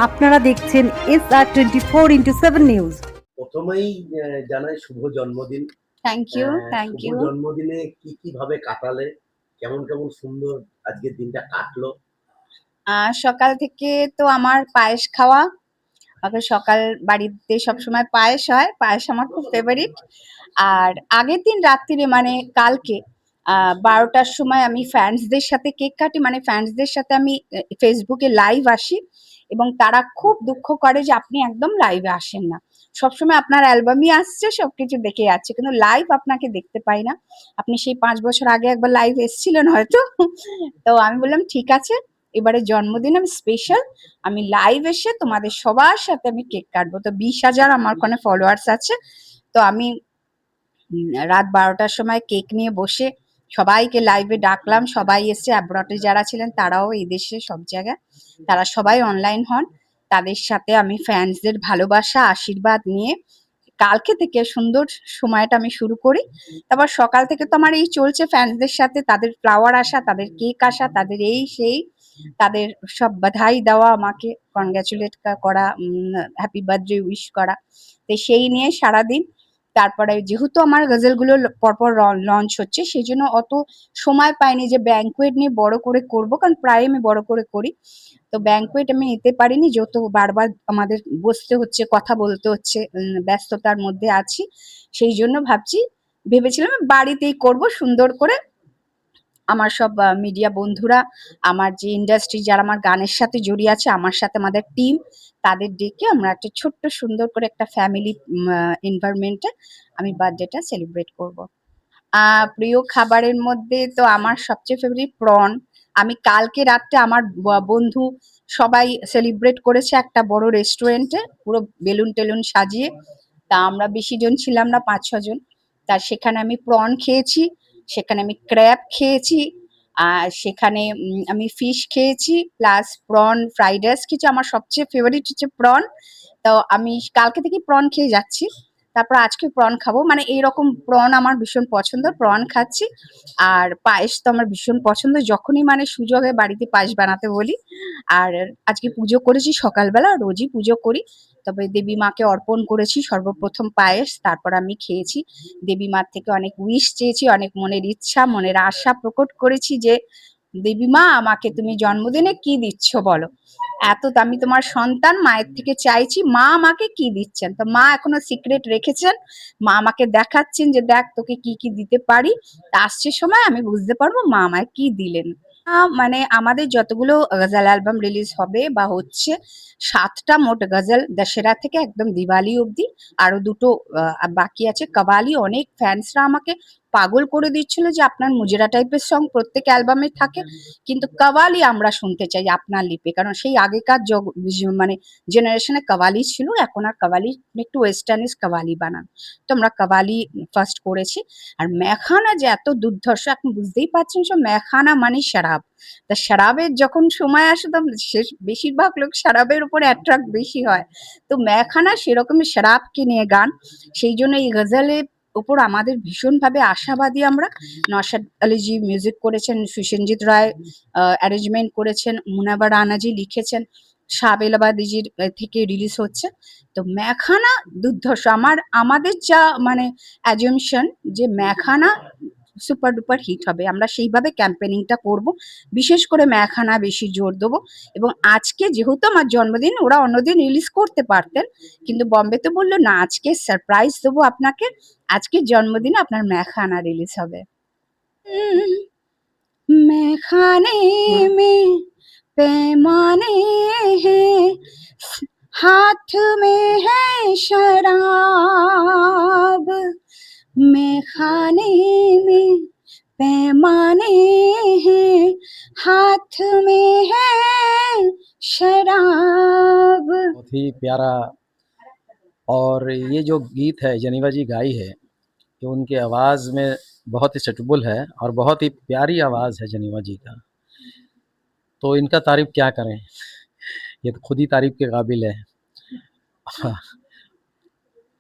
আপনারা দেখছেন SR24x7 news. প্রথমেই জানাই শুভ জন্মদিন। থ্যাংক ইউ, থ্যাংক শুভ ইউ। জন্মদিনে কি ভাবে কাটালে, কেমন সুন্দর আজকের দিনটা কাটলো? সকাল থেকে তো আমার পায়েস খাওয়া। সকাল বাড়িতে সবসময় পায়েস হয়, পায়েস আমার খুব ফেভারিট। আর আগের দিন রাত্রিরে মানে কালকে 12টার সময় আমি ফ্যান্সদের সাথে কেক কাটি, মানে ফ্যান্সদের সাথে আমি ফেসবুকে লাইভ আসি এবং তারা খুব দুঃখ করে যে আপনি একদম লাইভে আসেন না। সবসময় আপনার অ্যালবামই আসছে, সবকিছু দেখে যাচ্ছে, কিন্তু লাইভ আপনাকে দেখতে পাই না। আপনি সেই 5 বছর আগে একবার লাইভ এসেছিলেন হয়তো। তো আমি বললাম ঠিক আছে, এবারে জন্মদিন আমি স্পেশাল, আমি লাইভ এসে তোমাদের সবার সাথে আমি কেক কাটবো। তো 20,000 আমার ওখানে ফলোয়ার্স আছে। তো আমি রাত 12টার সময় কেক নিয়ে বসে সবাইকে লাইভে ডাকলাম, সবাই এসছে, অ্যাব্রডে যারা ছিলেন তারাও এই দেশে সব জায়গায়, তারা সবাই অনলাইন হন। তাদের সাথে আমি ফ্যান্সদের ভালোবাসা আশীর্বাদ নিয়ে কালকে থেকে সুন্দর সময়টা আমি শুরু করি। তারপর সকাল থেকে তো আমার এই চলছে ফ্যান্সদের সাথে, তাদের ফ্লাওয়ার আসা, তাদের কেক আসা, তাদের এই সেই, তাদের সব বাধাই দেওয়া, আমাকে কনগ্রাচুলেট করা, হ্যাপি বার্থডে উইশ করা। তো সেই নিয়ে সারাদিন। তারপরে যেহেতু আমার গজলগুলো পরপর লঞ্চ হচ্ছে, সেই জন্য অত সময় পাইনি যে ব্যাংকুয়েট নিয়ে বড় করে করব, কারণ প্রায় আমি বড় করে করি। তো ব্যাংকুয়েট আমি নিতে পারিনি, যেহেতু বারবার আমাদের বসতে হচ্ছে, কথা বলতে হচ্ছে, ব্যস্ততার মধ্যে আছি। সেই জন্য ভেবেছিলাম বাড়িতেই করব সুন্দর করে। আমার সব মিডিয়া বন্ধুরা, আমার যে ইন্ডাস্ট্রি যারা আমার গানের সাথে জড়িয়ে আছে, আমার সাথে আমাদের টিম, তাদের ডেকে আমরা একটা ছোট্ট সুন্দর করে একটা ফ্যামিলি এনভায়রনমেন্টে আমি বার্থডেটা সেলিব্রেট করব। প্রিয় খাবারের মধ্যে তো আমার সবচেয়ে ফেভারিট প্রন। আমি কালকে রাত্রে আমার বন্ধু সবাই সেলিব্রেট করেছে একটা বড় রেস্টুরেন্টে, পুরো বেলুন টেলুন সাজিয়ে। তা আমরা বেশি জন ছিলাম না, 5-6 জন। তা সেখানে আমি প্রন খেয়েছি, সেখানে আমি ক্র্যাব খেয়েছি, আর সেখানে আমি ফিশ খেয়েছি, প্লাস প্রন ফ্রাইড রাইস খেয়েছি। আমার সবচেয়ে ফেভারিট হচ্ছে প্রন। তো আমি কালকে থেকে প্রন খেয়ে যাচ্ছি, তারপর আজকে প্রন খাবো। মানে এইরকম প্রন আমার ভীষণ পছন্দ, প্রন খাচ্ছি। আর পায়েস তো আমার ভীষণ পছন্দ, যখনই মানে সুযোগ হয় বাড়িতে পায়েস বানাতে বলি। আর আজকে পুজো করেছি সকালবেলা, রোজই পুজো করি, তবে দেবী মাকে অর্পণ করেছি সর্বপ্রথম পায়েস, তারপর আমি খেয়েছি। দেবী মার থেকে অনেক উইশ চেয়েছি, অনেক মনের ইচ্ছা, মনের আশা প্রকট করেছি যে দেবী মা আমাকে তুমি জন্মদিনে কি দিচ্ছ বলো। আমি তোমার সন্তান, মায়ের থেকে চাইছি মা আমাকে কি দিচ্ছেন। তো মা এখনো সিক্রেট রেখেছেন, মা আমাকে দেখাচ্ছেন যে দেখ তোকে কি কি দিতে পারি। তা আসছে সময় আমি বুঝতে পারবো মা আমায় কি দিলেন। মানে আমাদের যতগুলো গজল অ্যালবাম রিলিজ হবে বা হচ্ছে, 7টা মোট গজল, দশেরা থেকে একদম দিওয়ালি অবধি। আরো দুটো বাকি আছে। কাওয়ালি অনেক ফ্যান্সরা আমাকে পাগল করে দিচ্ছিল যে আপনার মুজরা টাইপের সং প্রত্যেক অ্যালবামে থাকে, কিন্তু কাওয়ালি আমরা শুনতে চাই আপনার লিপে, কারণ সেই আগেকার মানে জেনারেশনে কাওয়ালি ছিল, এখন আর কাওয়ালি একটু ওয়েস্টার্নিশ কাওয়ালি বানান। তো আমরা কাওয়ালি ফার্স্ট করেছি। আর মেখানা যে এত দুর্ধর্ষ, এখন বুঝতেই পারছেন, সব মেখানা মানে শরাব। তা শরাবের যখন সময় আসে তো বেশিরভাগ লোক শরাবের উপরে অ্যাট্রাক্ট বেশি হয়। তো মেখানা সেরকমই শরাবকে নিয়ে গান। সেই জন্য এই গজলের উপর আমাদের ভীষণভাবে আশাবাদী আমরা। নওশাদ আলীজি মিউজিক করেছেন, সুসেনজিৎ রায় অ্যারেঞ্জমেন্ট করেছেন, মুনাবার রানাজি লিখেছেন, শাহবেলাবাদিজির থেকে রিলিজ হচ্ছে। তো মেখানা দুর্ধর্ষ। আমাদের যা মানে অ্যাজাম্পশন যে মেখানা সুপার ডুপার হিট হবে, আমরা সেইভাবে ক্যাম্পেনিংটা করব, বিশেষ করে মেখানা বেশি জোর দেবো। এবং আজকে যেহেতু আমার জন্মদিন, ওরা অন্যদিন রিলিজ করতে পারতেন, কিন্তু বম্বেতে বললো না আজকে সারপ্রাইজ দেবো আপনাকে, আজকের জন্মদিনে আপনার মেখানা রিলিজ হবে। মেখানে মে पैमाने हैं, हाथ में है शराब, मैं खाने में पैमाने हैं, हाथ में है शराब। बहुत ही प्यारा। और ये जो गीत है जनीवा जी गाई है, ये उनकी आवाज़ में बहुत ही सटबुल है और बहुत ही प्यारी आवाज़ है जनीवा जी का। तो इनका तारीफ़ क्या करें, ये तो खुद ही तारीफ़ के काबिल है।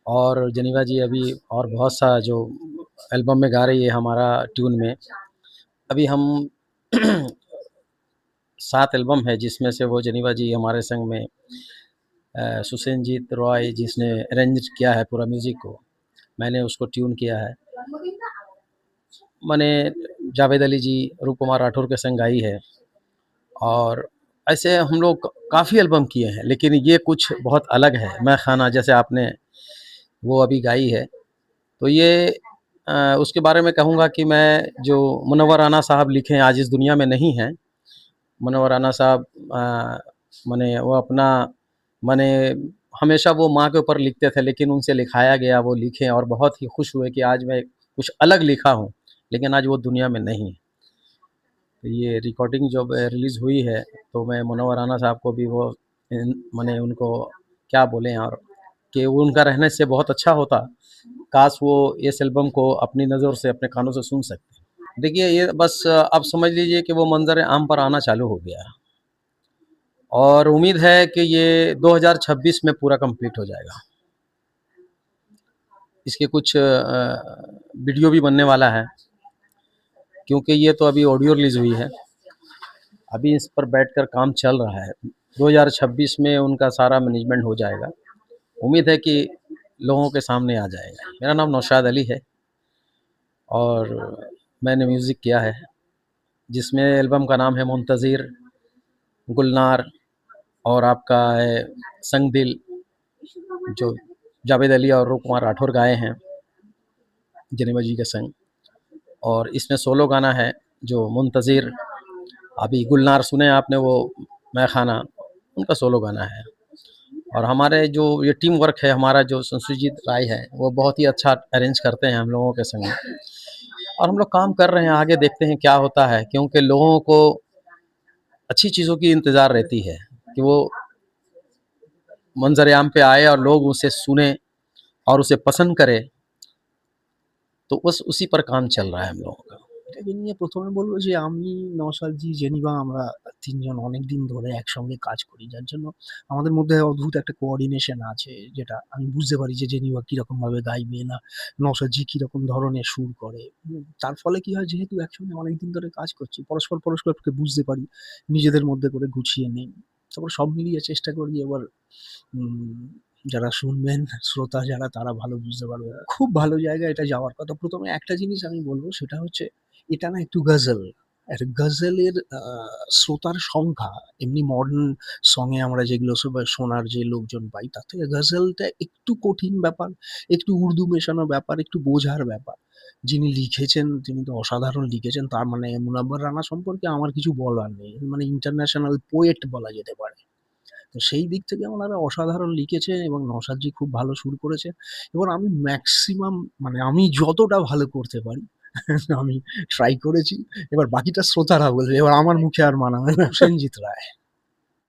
और जनीवा जी अभी और बहुत सा जो एल्बम में गा रही है हमारा ट्यून में। अभी हम 7 एल्बम है, जिसमें से वो जेनेवा जी हमारे संग में सुसेनजीत रॉय जिसने अरेंज किया है पूरा म्यूज़िक को, मैंने उसको ट्यून किया है। मैंने जावेद अली जी, रूप कुमार राठौर के संग गाई है, और ऐसे हम लोग काफ़ी एल्बम किए हैं, लेकिन ये कुछ बहुत अलग है। मैं खाना जैसे आपने वो अभी गाई है, तो ये उसके बारे में कहूँगा कि मैं जो मुनव्वर राना साहब लिखे हैं, आज इस दुनिया में नहीं हैं। मुनव्वर राना साहब माने वो अपना माने हमेशा वो माँ के ऊपर लिखते थे, लेकिन उनसे लिखाया गया, वो लिखे और बहुत ही खुश हुए कि आज मैं कुछ अलग लिखा हूँ, लेकिन आज वो दुनिया में नहीं है। तो ये रिकॉर्डिंग जब रिलीज़ हुई है, तो मैं मुनव्वर राना साहब को भी वो माने उनको क्या बोलें, और कि वो उनका रहने से बहुत अच्छा होता। काश वो इस एल्बम को अपनी नज़र से, अपने कानों से सुन सकते। देखिए, ये बस अब समझ लीजिए कि वो मंज़र आम पर आना चालू हो गया है, और उम्मीद है कि ये 2026 में पूरा कंप्लीट हो जाएगा। इसके कुछ वीडियो भी बनने वाला है, क्योंकि ये तो अभी ऑडियो रिलीज़ हुई है, अभी इस पर बैठकर काम चल रहा है। 2026 में उनका सारा मैनेजमेंट हो जाएगा। उम्मीद है कि लोगों के सामने आ जाएगा। मेरा नाम नौशाद अली है, और मैंने म्यूज़िक किया है, जिसमें एल्बम का नाम है मुंतज़िर, गुलनार, और आपका है संग दिल, जो जावेद अली और रूप कुमार राठौर गाए हैं जेनेवा जी के संग। और इसमें सोलो गाना है जो मुंतज़िर, अभी गुलनार सुने आपने, वो मैं खाना, उनका सोलो गाना है। और हमारे जो ये टीम वर्क है, हमारा जो संसुजीत राय है, वो बहुत ही अच्छा अरेंज करते हैं हम लोगों के संग, और हम लोग काम कर रहे हैं, आगे देखते हैं क्या होता है, क्योंकि लोगों को अच्छी चीज़ों की इंतज़ार रहती है कि वो मंजर आम पे आए और लोग उसे सुने और उसे पसंद करें। तो बस उसी पर काम चल रहा है हम लोगों का। এটাকে নিয়ে ১ম এ বলব যে আমি, নওশাদজি, জেনিভা আমরা ৩ জন অনেকদিন ধরে একসঙ্গে কাজ করি। যার জন্য আমাদের মধ্যে অদ্ভুত একটা কোঅর্ডিনেশন আছে, যেটা আমি বুঝতে পারি যে জেনিভা কিরকমভাবে গাইবে, না নওশাদজি কিরকম ধরনের সুর করে। তার ফলে কি হয়, যেহেতু একসঙ্গে অনেকদিন ধরে কাজ করছি, পরস্পরকে বুঝতে পারি, নিজেদের মধ্যে করে গুছিয়ে নেই। তারপর সব মিলিয়ে চেষ্টা করি এবার উম যারা শুনবেন, শ্রোতা যারা, তারা ভালো বুঝতে পারবে। খুব ভালো জায়গায় এটা যাওয়ার কথা। ১ম এ একটা জিনিস আমি বলব, সেটা হচ্ছে এটা না একটু গজল। আর গজলের শ্রোতার সংখ্যা এমনি মডার্ন সং এ আমরা যেগুলো শোনার যে লোকজন পাই, তার থেকে গজলটা একটু কঠিন ব্যাপার, একটু উর্দু মেশানো ব্যাপার, একটু বোঝার ব্যাপার। যিনি লিখেছেন তিনি তো অসাধারণ লিখেছেন। তার মানে মুনাব্বার রানা সম্পর্কে আমার কিছু বলার নেই। মানে ইন্টারন্যাশনাল পোয়েট বলা যেতে পারে। তো সেই দিক থেকে ওনারা অসাধারণ লিখেছে, এবং নওশাদজি খুব ভালো সুর করেছে। এবার আমি ম্যাক্সিমাম, মানে আমি যতটা ভালো করতে পারি আমি ট্রাই করেছি। এবার বাকিটা শ্রোতারা বলবে। এবার আমার মুখে আর মানাবে না। সেনজিৎ রায়।